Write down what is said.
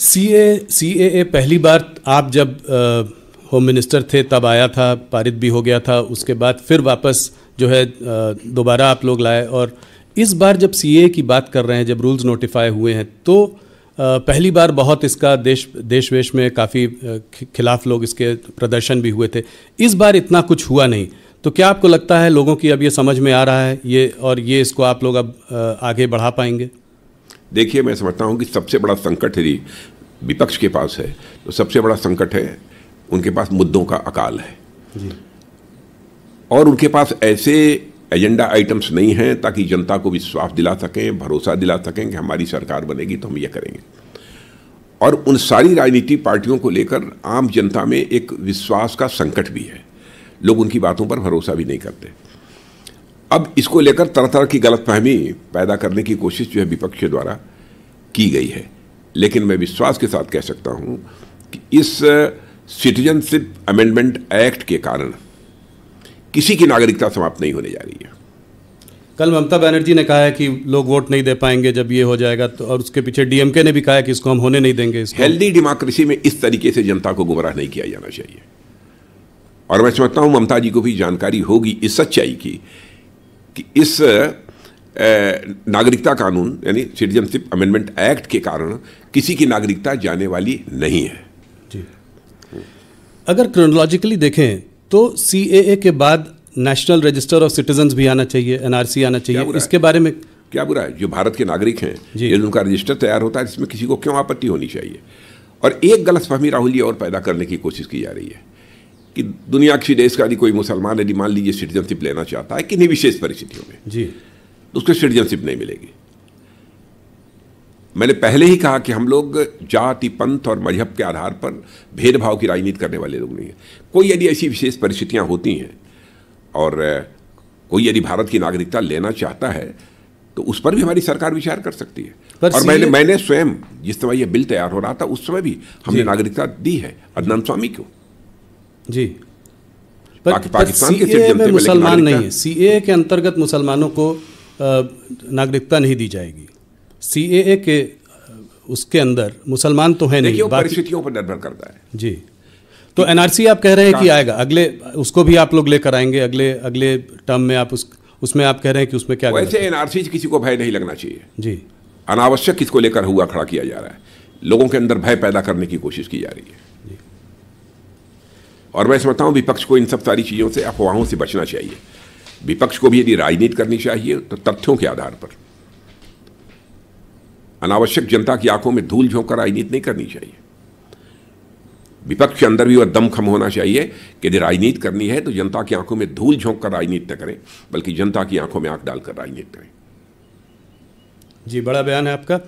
CAA पहली बार आप जब होम मिनिस्टर थे तब आया था, पारित भी हो गया था, उसके बाद फिर वापस जो है दोबारा आप लोग लाए, और इस बार जब सीएए की बात कर रहे हैं, जब रूल्स नोटिफाई हुए हैं, तो पहली बार बहुत इसका देश वेश में काफ़ी खिलाफ लोग इसके प्रदर्शन भी हुए थे। इस बार इतना कुछ हुआ नहीं, तो क्या आपको लगता है लोगों की अब ये समझ में आ रहा है ये, और ये इसको आप लोग अब आगे बढ़ा पाएंगे? देखिए, मैं समझता हूँ कि सबसे बड़ा संकट यदि विपक्ष के पास है तो सबसे बड़ा संकट है उनके पास मुद्दों का अकाल है जी। और उनके पास ऐसे एजेंडा आइटम्स नहीं हैं ताकि जनता को विश्वास दिला सकें, भरोसा दिला सकें कि हमारी सरकार बनेगी तो हम ये करेंगे। और उन सारी राजनीतिक पार्टियों को लेकर आम जनता में एक विश्वास का संकट भी है, लोग उनकी बातों पर भरोसा भी नहीं करते। अब इसको लेकर तरह तरह की गलतफहमी पैदा करने की कोशिश जो है विपक्ष द्वारा की गई है, लेकिन मैं विश्वास के साथ कह सकता हूं कि इस सिटीजनशिप अमेंडमेंट एक्ट के कारण किसी की नागरिकता समाप्त नहीं होने जा रही है। कल ममता बनर्जी ने कहा है कि लोग वोट नहीं दे पाएंगे जब ये हो जाएगा, तो और उसके पीछे डीएमके ने भी कहा है कि इसको हम होने नहीं देंगे। हेल्दी डेमोक्रेसी में इस तरीके से जनता को गुमराह नहीं किया जाना चाहिए। और मैं समझता हूं ममता जी को भी जानकारी होगी इस सच्चाई की कि इस नागरिकता कानून यानी सिटीजनशिप अमेंडमेंट एक्ट के कारण किसी की नागरिकता जाने वाली नहीं है जी। अगर क्रोनोलॉजिकली देखें तो सीएए के बाद नेशनल रजिस्टर ऑफ सिटीजन्स भी आना चाहिए, एनआरसी आना चाहिए, इसके बारे में क्या बुरा है? जो भारत के नागरिक हैं यदि उनका रजिस्टर तैयार होता है इसमें किसी को क्यों आपत्ति होनी चाहिए? और एक गलतफहमी राहुल जी और पैदा करने की कोशिश की जा रही है कि दुनिया किसी देश का यदि कोई मुसलमान यदि मान लीजिए सिटीजनशिप लेना चाहता है किन्हीं विशेष परिस्थितियों में जी, तो उसको सिटीजनशिप नहीं मिलेगी। मैंने पहले ही कहा कि हम लोग जाति, पंथ और मजहब के आधार पर भेदभाव की राजनीति करने वाले लोग नहीं हैं। कोई यदि ऐसी विशेष परिस्थितियां होती हैं और कोई यदि भारत की नागरिकता लेना चाहता है तो उस पर भी हमारी सरकार विचार कर सकती है। और मैंने स्वयं जिस समय यह बिल तैयार हो रहा था उस समय भी हमने नागरिकता दी है अदनान स्वामी को जी। पाकिस्तान के सीएए में मुसलमान नहीं है, सीएए के अंतर्गत मुसलमानों को नागरिकता नहीं दी जाएगी। सीएए के उसके अंदर मुसलमान तो है नहीं, परिस्थितियों पर निर्भर करता है जी। तो एनआरसी आप कह रहे हैं कि आएगा, अगले उसको भी आप लोग लेकर आएंगे अगले टर्म में, आप उसमें आप कह रहे हैं कि उसमें क्या? वैसे एनआरसी से किसी को भय नहीं लगना चाहिए जी। अनावश्यक किसको लेकर हुआ खड़ा किया जा रहा है, लोगों के अंदर भय पैदा करने की कोशिश की जा रही है जी। और मैं समझता हूं विपक्ष को इन सब सारी चीजों से, अफवाहों से बचना चाहिए। विपक्ष को भी यदि राजनीति करनी चाहिए तो तथ्यों के आधार पर, अनावश्यक जनता की आंखों में धूल झोंक कर राजनीति नहीं करनी चाहिए। विपक्ष के अंदर भी वह दमखम होना चाहिए कि यदि राजनीति करनी है तो जनता की आंखों में धूल झोंक कर राजनीति न करें, बल्कि जनता की आंखों में आंख डालकर राजनीति करें। जी, बड़ा बयान है आपका।